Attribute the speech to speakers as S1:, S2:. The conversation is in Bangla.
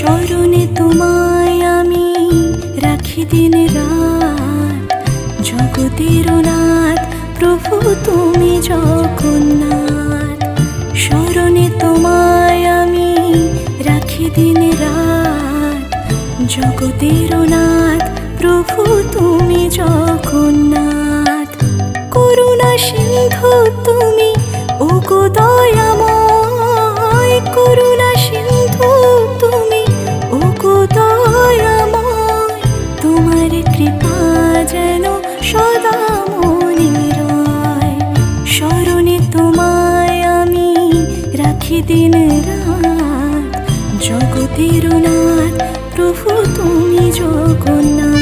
S1: স্মরণে তোমায় আমি রাখি দিন রাত, জগতের নাথ প্রভু তুমি জগন্নাথ। স্মরণে তোমায় আমি রাখি দিন রাত, জগতের নাথ প্রভু তুমি জগন্নাথ। করুণা সিন্ধু তুমি ওগো দয়াময়, করুণা সিন্ধু তুমি ওগো দয়াময়। তোমার কৃপা যেন সদা মনে রয়। স্মরণে তোমায় আমি রাখি দিন রাত, জগতের নাথ প্রভু তুমি জগন্নাথ।